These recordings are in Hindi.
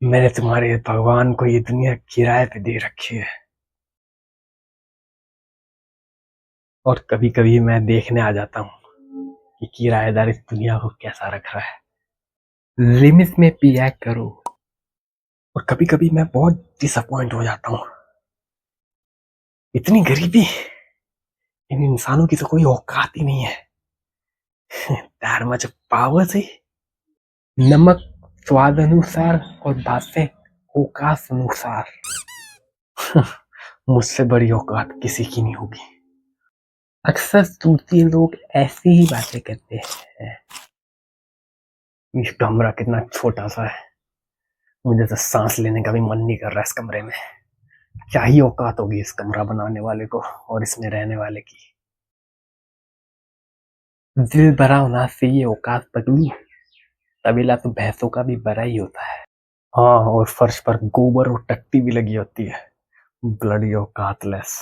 मैंने तुम्हारे भगवान को ये दुनिया किराए पे दे रखी है। और कभी कभी मैं देखने आ जाता हूँ कि किराएदार इस दुनिया को कैसा रख रहा है। लिमिट में पिया करो। और कभी कभी मैं बहुत डिसअपॉइंट हो जाता हूँ। इतनी गरीबी, इन इंसानों की तो कोई औकात ही नहीं है। दैट मच पावर से नमक स्वाद अनुसार और बातें औकात अनुसार। मुझसे बड़ी औकात किसी की नहीं होगी। अक्सर सूती लोग ऐसी ही बातें करते हैं। ये कमरा कितना छोटा सा है, मुझे तो सांस लेने का भी मन नहीं कर रहा इस कमरे में। क्या ही औकात होगी इस कमरा बनाने वाले को और इसमें रहने वाले की। दिल भरा होना चाहिए औकात पगलू। तबीला तो भैंसों का भी बड़ा ही होता है। हाँ, और फर्श पर गोबर और टट्टी भी लगी होती है। ब्लडी औकातलेस।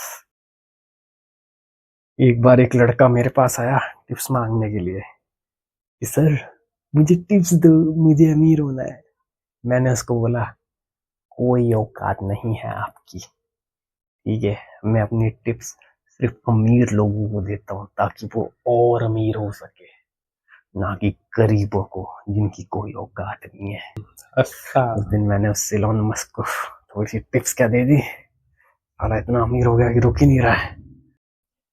एक बार एक लड़का मेरे पास आया टिप्स मांगने के लिए कि सर मुझे टिप्स दो, मुझे अमीर होना है। मैंने उसको बोला कोई औकात नहीं है आपकी, ठीक है। मैं अपनी टिप्स सिर्फ अमीर लोगों को देता हूँ ताकि वो और अमीर हो सके, ना कि गरीबों को जिनकी कोई औकात नहीं है। अच्छा, उस दिन मैंने उस इलॉन मस्क को थोड़ी सी टिप्स क्या दे दी, साला इतना अमीर हो गया कि रुक ही नहीं रहा है।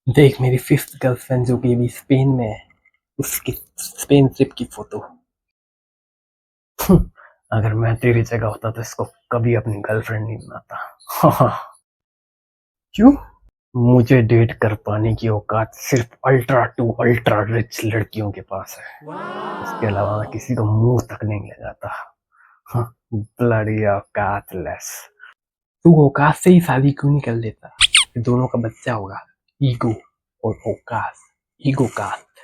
देख मेरी फिफ्थ गर्लफ्रेंड जो कि अभी स्पेन में है, उसकी स्पेन ट्रिप की फोटो। अगर मैं तेरी जगह होता तो इसको कभी अपनी गर्लफ्रेंड नहीं बनाता। क्यों? मुझे डेट कर पाने की औकात सिर्फ अल्ट्रा टू अल्ट्रा रिच लड़कियों के पास है। इसके अलावा मैं किसी को मुंह तक नहीं ले जाता। ब्लडी औकातलेस। तू औकात से ही शादी क्यों नहीं कर लेता? दोनों का बच्चा होगा। ईगो और औकात, ईगो कास्ट।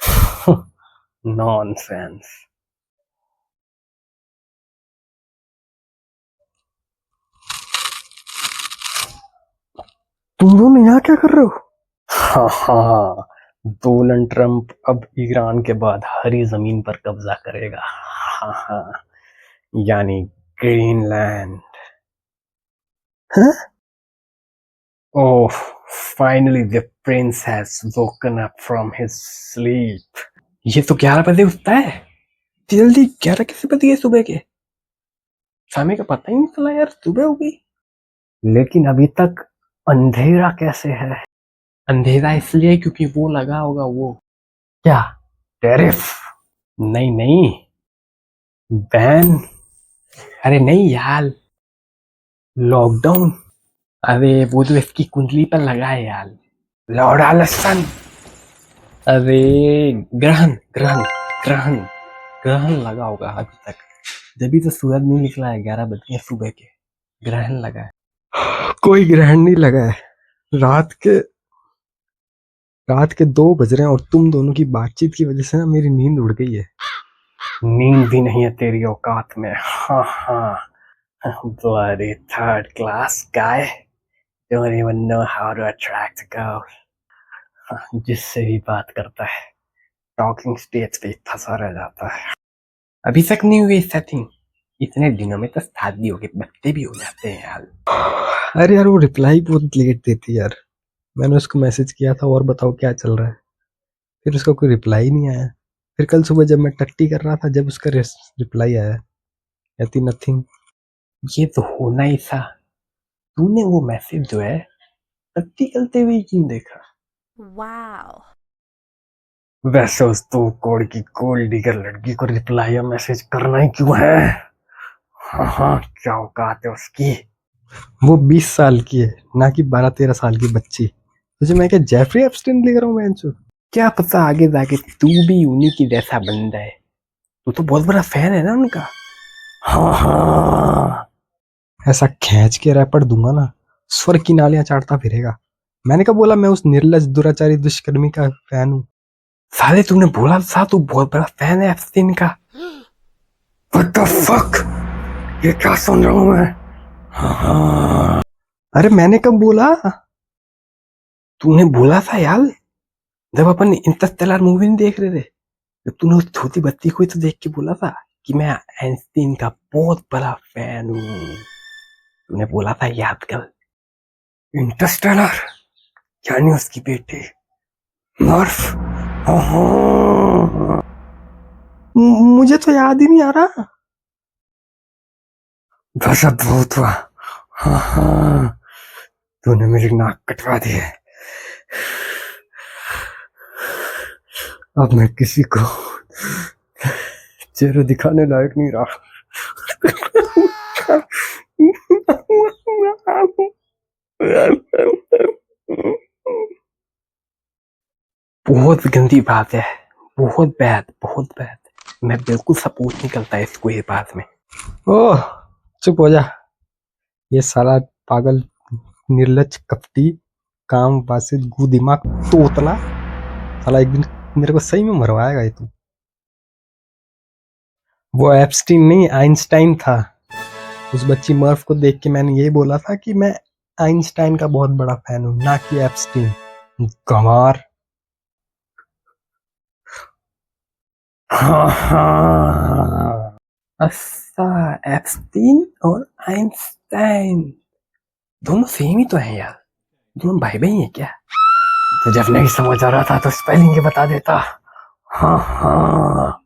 नॉनसेंस। तुम दोनों यहाँ क्या कर रहे हो? हाँ हाँ, डोनाल्ड ट्रंप अब ईरान के बाद हरी जमीन पर कब्जा करेगा। हाँ हाँ, यानी ग्रीनलैंड। हाँ? Oh, finally the prince has woken up from his sleep. ये तो 11 बजे उठता है। जल्दी 11 कैसे बज गए सुबह के? समय का पता ही नहीं चला यार, सुबह हो गई। लेकिन अभी तक अंधेरा कैसे है? अंधेरा इसलिए क्योंकि वो लगा होगा वो। क्या? टेरिफ? नहीं नहीं, बैन। अरे नहीं यार, लॉकडाउन। अरे वो तो इसकी कुंडली पर लगा है यार। लौड़ा लसन। अरे ग्रहण ग्रहण ग्रहण ग्रहण लगा होगा अभी तक, जब तो सूरज नहीं निकला है 11 बज गए सुबह के। ग्रहण लगा है। कोई ग्रहण नहीं लगा है। रात के 2 बज रहे हैं और तुम दोनों की बातचीत की वजह से ना मेरी नींद उड़ गई है। नींद भी नहीं है तेरी औकात में। हाँ हाँ, bloody third class guy, don't even know how to attract a girl। जिससे भी बात करता है टॉकिंग स्टेज पे फंसा रह जाता है। अभी तक नहीं हुई सेटिंग, इतने दिनों में तो शादी हो गई, बच्चे भी हो जाते हैं यार। अरे यार वो रिप्लाई बहुत लेट देती है यार। मैंने उसको मैसेज किया था और बताओ क्या चल रहा है, फिर उसका कोई रिप्लाई नहीं आया। फिर कल सुबह जब मैं टट्टी कर रहा था जब उसका रिप्लाई आया, कहती नथिंग। ये तो होना ही था। तूने वो मैसेज जो है टट्टी करते हुए क्यों देखा? Wow. वैसे उस तो कोड की गोल्ड डिगर लड़की को रिप्लाई या मैसेज करना ही क्यों है? हाँ हाँ, क्या औकात है उसकी। वो 20 साल की है, ना कि 12-13 साल की बच्ची। तुझे मैं क्या जेफरी एप्स्टीन लिख रहा हूँ मैं? क्या पता आगे जाके तू भी उन्हीं की जैसा बन जाए। तू तो बहुत बड़ा फैन है ना उनका। हाँ हाँ, ऐसा खींच के रैपट दूंगा ना, स्वर की नालियां चाटता फिरेगा। मैंने कहा बोला मैं उस निर्लज दुराचारी दुष्कर्मी का फैन हूँ। साले तूने बोला था तू बहुत बड़ा फैन है एप्स्टीन का। What the fuck? ये क्या सुन रहा हूँ मैं? हाँ। अरे मैंने कब बोला? तूने बोला था यार, जब अपन इंटरस्टेलर मूवी नहीं देख रहे थे, जब तूने उस छोटी बच्ची को ही तो देख के बोला था कि मैं आइंस्टीन का बहुत बड़ा फैन हूँ। तूने बोला था याद कर। इंटरस्टेलर यानी उसकी बेटी मर्फ। हाँ, मुझे तो याद ही नहीं आ रहा। बस अब बहुत हुआ। हाँ हाँ, तूने मेरी नाक कटवा दी है। अब मैं किसी को चेहरे दिखाने लायक नहीं रहा। बहुत गंदी बात है। बहुत बैड, बहुत बैड। मैं बिल्कुल सपोर्ट नहीं करता इसको ये बात में। ओह, चुप हो जा। ये साला पागल, निर्लज, कपटी, काम वासित, गू दिमाग तोतला साला एक दिन मेरे को सही में मरवाएगा ये तू। वो एप्स्टीन नहीं, आइंस्टाइन था। उस बच्ची मर्फ को देख के मैंने यही बोला था कि मैं आइंस्टाइन का बहुत बड़ा फैन हूँ, ना कि एप्स्टीन। गंवार। हाँ हाँ, अच्छा, एप्स्टीन और आइंस्टाइन दोनों सेम ही तो है यार। दोनों भाई भाई हैं क्या? तो जब नहीं समझ आ रहा था तो स्पेलिंग ही बता देता। हाँ हाँ,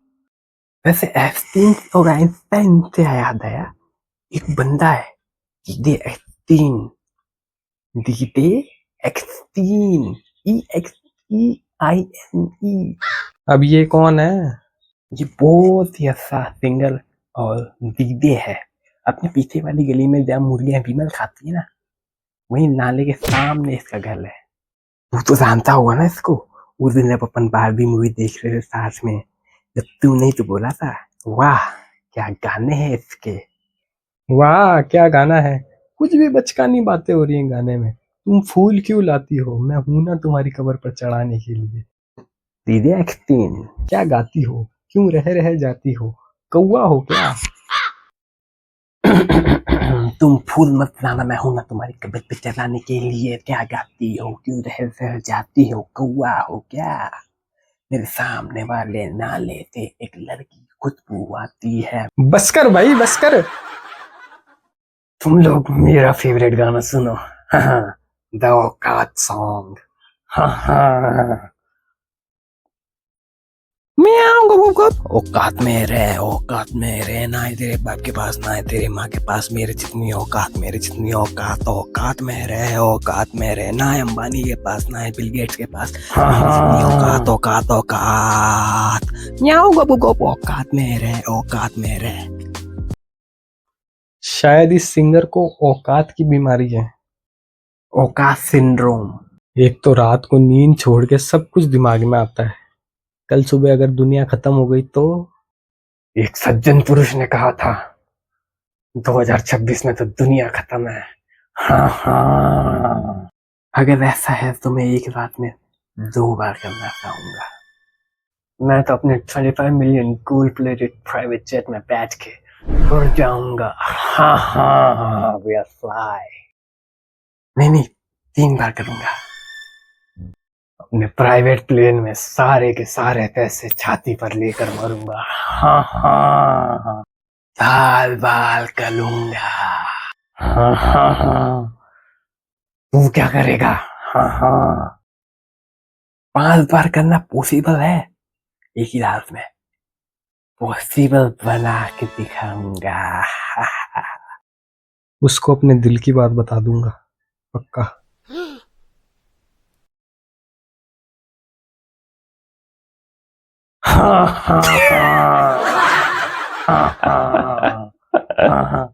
वैसे एप्स्टीन और आइंस्टाइन से याद आया, एक बंदा है डीडे एक्सटीन। डीडे एक्सटीन, EXEINE। अब ये कौन है? ये बहुत ही अच्छा सिंगर और डीजे है। अपने पीछे वाली गली में जहाँ मुर्गियां विमल खाती है ना, वही नाले के सामने इसका घर है। तू तो जानता होगा ना इसको। उस दिन जब अपन बारबी मूवी देख रहे थे साथ में, जब तू नहीं तो बोला था, वाह क्या गाने हैं इसके। वाह क्या गाना है। कुछ भी बचकानी बातें हो रही हैं गाने में। तुम फूल क्यों लाती हो, मैं हूं ना तुम्हारी कब्र पर चढ़ाने के लिए। दीदी एक्सटीन क्या गाती हो, क्यों रह रह जाती हो, कौवा हो क्या? तुम फूल मत लाना, मैं हूं ना तुम्हारी कब्र पे चढ़ाने के लिए। क्या गाती हो, क्यों रह रह जाती हो, कौवा हो क्या? मेरे सामने वाले नाले से एक लड़की की खुशबू आती है। बस कर भाई, बस कर। तुम लोग मेरा फेवरेट गाना सुनो। हाँ, द औकात सॉन्ग। हाँ हाँ, म्याऊं गो गो गो। औकात में रह, औकात में रह, ना है तेरे बाप के पास ना है तेरे माँ के पास मेरे जितनी औकात, मेरे जितनी औकात। औकात में रह, औकात में रह, ना है अंबानी के पास ना है बिल गेट्स के पास मेरी जितनी औकात, औकात औकात। म्याऊं गो गो गो। औकात में रह, औकात में रह। शायद इस सिंगर को औकात की बीमारी है, औकात सिंड्रोम। एक तो रात को नींद छोड़ के सब कुछ दिमाग में आता है। कल सुबह अगर दुनिया खत्म हो गई तो? एक सज्जन पुरुष ने कहा था 2026 में तो दुनिया खत्म है। हाँ हाँ, अगर ऐसा है तो मैं एक रात में 2 बार करना चाहूंगा। मैं तो अपने 25 million cool plated private jet में बैठ के उड़ जाऊंगा। हाँ हाँ, वी आर फ्लाई। नहीं नहीं, 3 बार करूंगा। अपने प्राइवेट प्लेन में सारे के सारे पैसे छाती पर लेकर मरूंगा। हाँ हाँ, साल बाल करूंगा। हाँ हाँ हाँ, तू क्या करेगा? हाँ हाँ, 5 बार करना पॉसिबल है एक ही रात में। पॉसिबल बना के दिखाऊंगा। उसको अपने दिल की बात बता दूंगा, पक्का। हाँ हाँ हाँ हाँ हाँ हाँ हाँ।